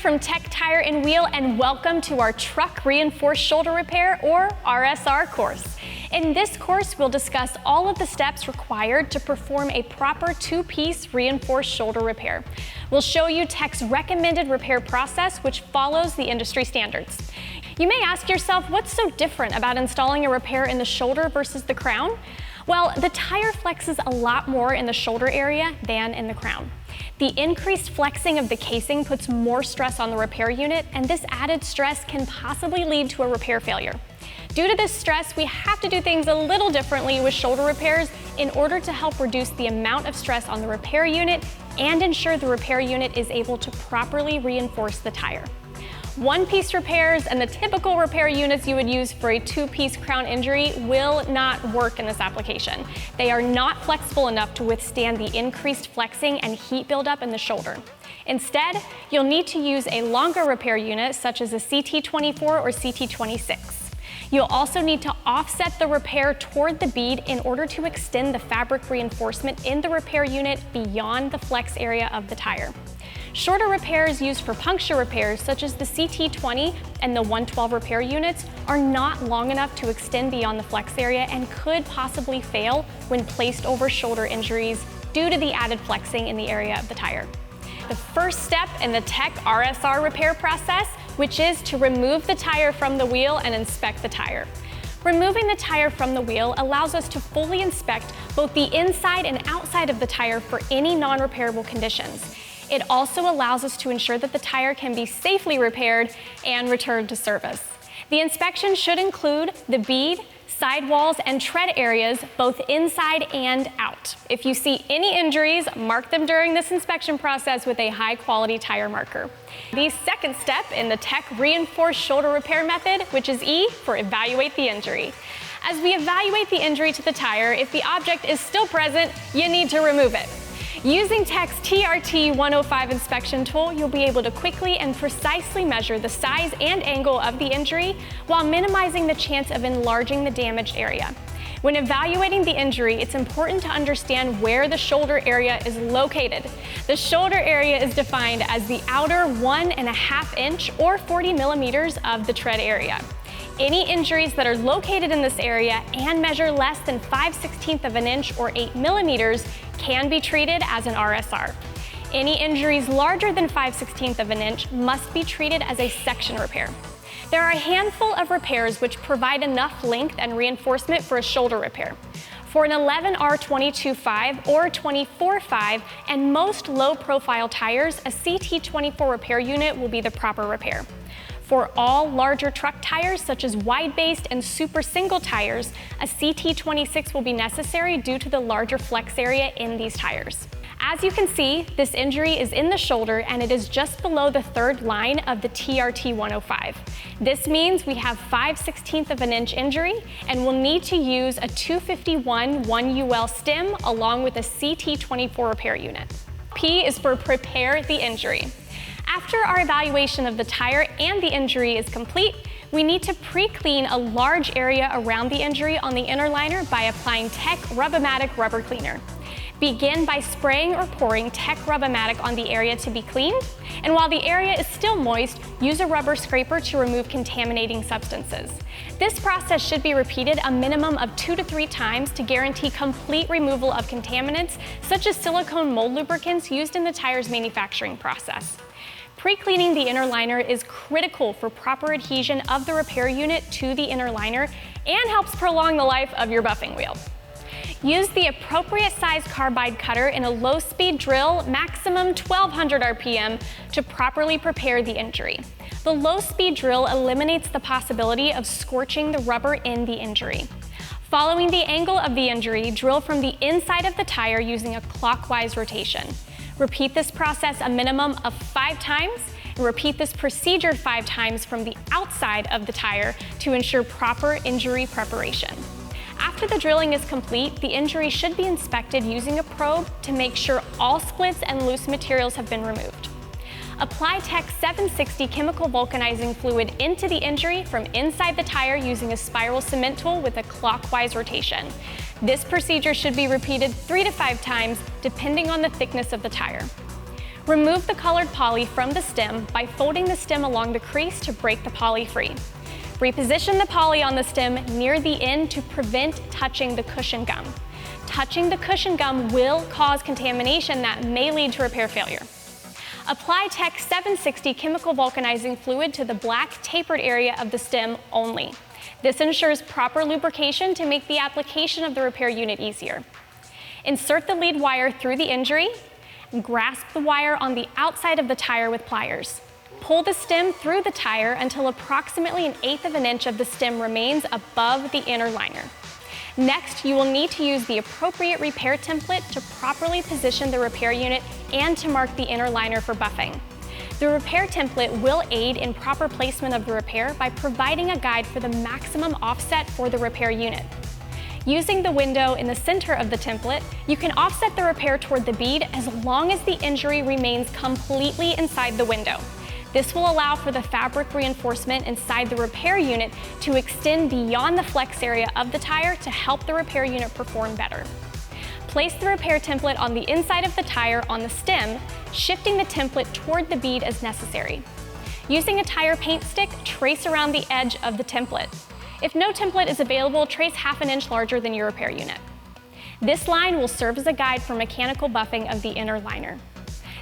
from Tech Tire and Wheel, and welcome to our Truck Reinforced Shoulder Repair, or RSR course. In this course, we'll discuss all of the steps required to perform a proper two-piece reinforced shoulder repair. We'll show you Tech's recommended repair process, which follows the industry standards. You may ask yourself, what's so different about installing a repair in the shoulder versus the crown? Well, the tire flexes a lot more in the shoulder area than in the crown. The increased flexing of the casing puts more stress on the repair unit, and this added stress can possibly lead to a repair failure. Due to this stress, we have to do things a little differently with shoulder repairs in order to help reduce the amount of stress on the repair unit and ensure the repair unit is able to properly reinforce the tire. One-piece repairs and the typical repair units you would use for a two-piece crown injury will not work in this application. They are not flexible enough to withstand the increased flexing and heat buildup in the shoulder. Instead, you'll need to use a longer repair unit such as a CT24 or CT26. You'll also need to offset the repair toward the bead in order to extend the fabric reinforcement in the repair unit beyond the flex area of the tire. Shorter repairs used for puncture repairs, such as the CT20 and the 112 repair units, are not long enough to extend beyond the flex area and could possibly fail when placed over shoulder injuries due to the added flexing in the area of the tire. The first step in the Tech RSR repair process, which is to remove the tire from the wheel and inspect the tire. Removing the tire from the wheel allows us to fully inspect both the inside and outside of the tire for any non-repairable conditions. It also allows us to ensure that the tire can be safely repaired and returned to service. The inspection should include the bead, sidewalls, and tread areas, both inside and out. If you see any injuries, mark them during this inspection process with a high-quality tire marker. The second step in the Tech Reinforced Shoulder Repair method, which is E for Evaluate the Injury. As we evaluate the injury to the tire, if the object is still present, you need to remove it. Using Tech's TRT 105 inspection tool, you'll be able to quickly and precisely measure the size and angle of the injury while minimizing the chance of enlarging the damaged area. When evaluating the injury, it's important to understand where the shoulder area is located. The shoulder area is defined as the outer 1.5 inch or 40 millimeters of the tread area. Any injuries that are located in this area and measure less than 5/16 of an inch or 8 millimeters can be treated as an RSR. Any injuries larger than 5/16 of an inch must be treated as a section repair. There are a handful of repairs which provide enough length and reinforcement for a shoulder repair. For an 11R22.5 or 24.5 and most low-profile tires, a CT24 repair unit will be the proper repair. For all larger truck tires, such as wide-based and super single tires, a CT26 will be necessary due to the larger flex area in these tires. As you can see, this injury is in the shoulder and it is just below the third line of the TRT 105. This means we have 5/16 of an inch injury and will need to use a 251 1UL stem along with a CT24 repair unit. P is for Prepare the Injury. After our evaluation of the tire and the injury is complete, we need to pre-clean a large area around the injury on the inner liner by applying Tech Rub-O-Matic rubber cleaner. Begin by spraying or pouring Tech Rub-O-Matic on the area to be cleaned, and while the area is still moist, use a rubber scraper to remove contaminating substances. This process should be repeated a minimum of 2 to 3 times to guarantee complete removal of contaminants, such as silicone mold lubricants used in the tire's manufacturing process. Pre-cleaning the inner liner is critical for proper adhesion of the repair unit to the inner liner and helps prolong the life of your buffing wheel. Use the appropriate size carbide cutter in a low-speed drill, maximum 1200 RPM, to properly prepare the injury. The low-speed drill eliminates the possibility of scorching the rubber in the injury. Following the angle of the injury, drill from the inside of the tire using a clockwise rotation. Repeat this process a minimum of 5 times, and repeat this procedure 5 times from the outside of the tire to ensure proper injury preparation. After the drilling is complete, the injury should be inspected using a probe to make sure all splits and loose materials have been removed. Apply Tech 760 chemical vulcanizing fluid into the injury from inside the tire using a spiral cement tool with a clockwise rotation. This procedure should be repeated 3 to 5 times depending on the thickness of the tire. Remove the colored poly from the stem by folding the stem along the crease to break the poly free. Reposition the poly on the stem near the end to prevent touching the cushion gum. Touching the cushion gum will cause contamination that may lead to repair failure. Apply Tech 760 chemical vulcanizing fluid to the black tapered area of the stem only. This ensures proper lubrication to make the application of the repair unit easier. Insert the lead wire through the injury and grasp the wire on the outside of the tire with pliers. Pull the stem through the tire until approximately 1/8 of an inch of the stem remains above the inner liner. Next, you will need to use the appropriate repair template to properly position the repair unit and to mark the inner liner for buffing. The repair template will aid in proper placement of the repair by providing a guide for the maximum offset for the repair unit. Using the window in the center of the template, you can offset the repair toward the bead as long as the injury remains completely inside the window. This will allow for the fabric reinforcement inside the repair unit to extend beyond the flex area of the tire to help the repair unit perform better. Place the repair template on the inside of the tire on the stem, shifting the template toward the bead as necessary. Using a tire paint stick, trace around the edge of the template. If no template is available, trace 1/2 inch larger than your repair unit. This line will serve as a guide for mechanical buffing of the inner liner.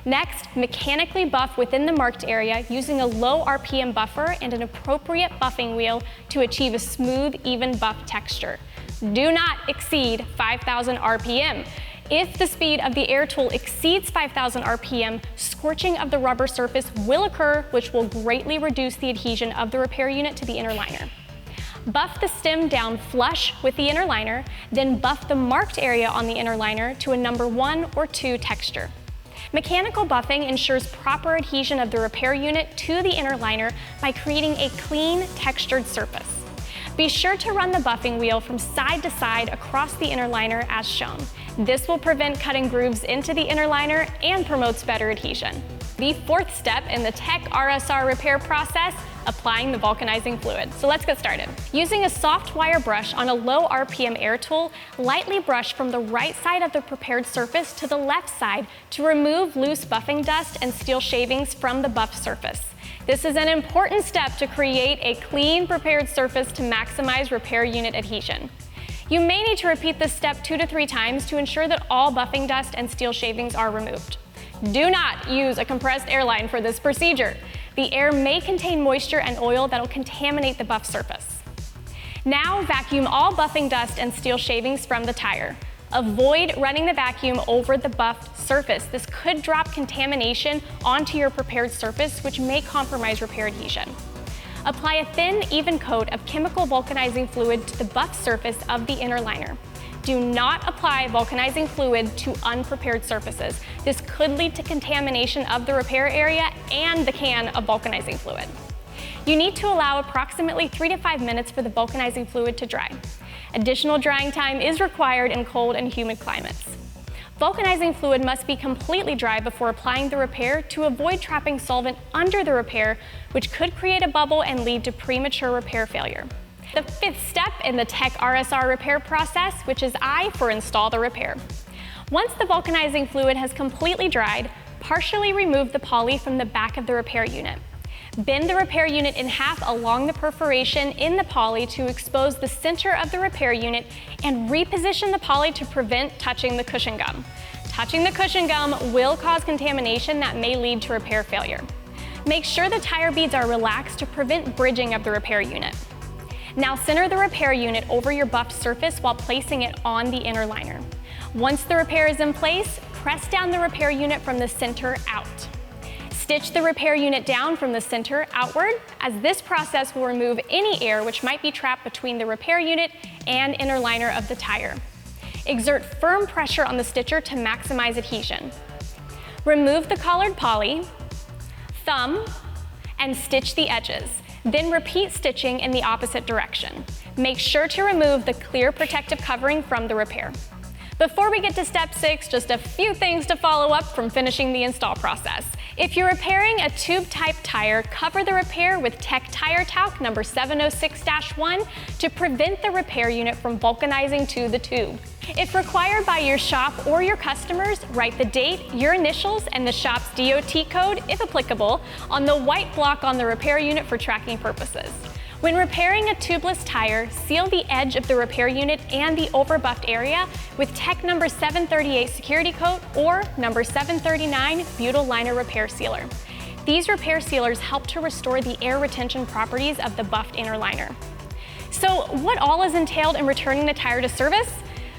Next, mechanically buff within the marked area using a low RPM buffer and an appropriate buffing wheel to achieve a smooth, even buff texture. Do not exceed 5,000 RPM. If the speed of the air tool exceeds 5,000 RPM, scorching of the rubber surface will occur, which will greatly reduce the adhesion of the repair unit to the inner liner. Buff the stem down flush with the inner liner, then buff the marked area on the inner liner to a number 1 or 2 texture. Mechanical buffing ensures proper adhesion of the repair unit to the inner liner by creating a clean, textured surface. Be sure to run the buffing wheel from side to side across the inner liner as shown. This will prevent cutting grooves into the inner liner and promotes better adhesion. The 4th step in the Tech RSR repair process, applying the vulcanizing fluid. So let's get started. Using a soft wire brush on a low RPM air tool, lightly brush from the right side of the prepared surface to the left side to remove loose buffing dust and steel shavings from the buffed surface. This is an important step to create a clean, prepared surface to maximize repair unit adhesion. You may need to repeat this step 2 to 3 times to ensure that all buffing dust and steel shavings are removed. Do not use a compressed air line for this procedure. The air may contain moisture and oil that will contaminate the buff surface. Now vacuum all buffing dust and steel shavings from the tire. Avoid running the vacuum over the buffed surface. This could drop contamination onto your prepared surface, which may compromise repair adhesion. Apply a thin, even coat of chemical vulcanizing fluid to the buffed surface of the inner liner. Do not apply vulcanizing fluid to unprepared surfaces. This could lead to contamination of the repair area and the can of vulcanizing fluid. You need to allow approximately 3 to 5 minutes for the vulcanizing fluid to dry. Additional drying time is required in cold and humid climates. Vulcanizing fluid must be completely dry before applying the repair to avoid trapping solvent under the repair, which could create a bubble and lead to premature repair failure. The 5th step in the Tech RSR repair process, which is I for install the repair. Once the vulcanizing fluid has completely dried, partially remove the poly from the back of the repair unit. Bend the repair unit in half along the perforation in the poly to expose the center of the repair unit and reposition the poly to prevent touching the cushion gum. Touching the cushion gum will cause contamination that may lead to repair failure. Make sure the tire beads are relaxed to prevent bridging of the repair unit. Now center the repair unit over your buffed surface while placing it on the inner liner. Once the repair is in place, press down the repair unit from the center out. Stitch the repair unit down from the center outward, as this process will remove any air which might be trapped between the repair unit and inner liner of the tire. Exert firm pressure on the stitcher to maximize adhesion. Remove the collared poly, thumb, and stitch the edges. Then repeat stitching in the opposite direction. Make sure to remove the clear protective covering from the repair. Before we get to step 6, just a few things to follow up from finishing the install process. If you're repairing a tube-type tire, cover the repair with Tech Tire Talc number 706-1 to prevent the repair unit from vulcanizing to the tube. If required by your shop or your customers, write the date, your initials, and the shop's DOT code, if applicable, on the white block on the repair unit for tracking purposes. When repairing a tubeless tire, seal the edge of the repair unit and the overbuffed area with Tech number 738 security coat or number 739 butyl liner repair sealer. These repair sealers help to restore the air retention properties of the buffed inner liner. So what all is entailed in returning the tire to service?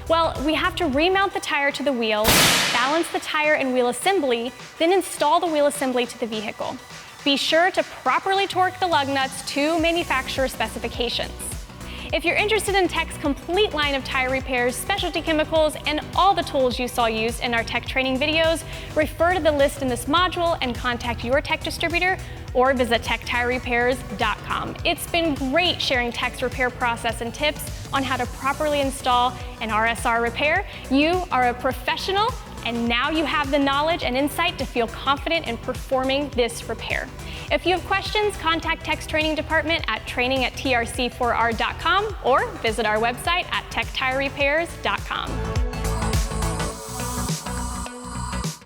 Well, we have to remount the tire to the wheel, balance the tire and wheel assembly, then install the wheel assembly to the vehicle. Be sure to properly torque the lug nuts to manufacturer specifications. If you're interested in Tech's complete line of tire repairs, specialty chemicals, and all the tools you saw used in our Tech training videos, refer to the list in this module and contact your Tech distributor or visit techtirerepairs.com. It's been great sharing Tech's repair process and tips on how to properly install an RSR repair. You are a professional, and now you have the knowledge and insight to feel confident in performing this repair. If you have questions, contact Tech's training department at training@trc4r.com or visit our website at techtirerepairs.com.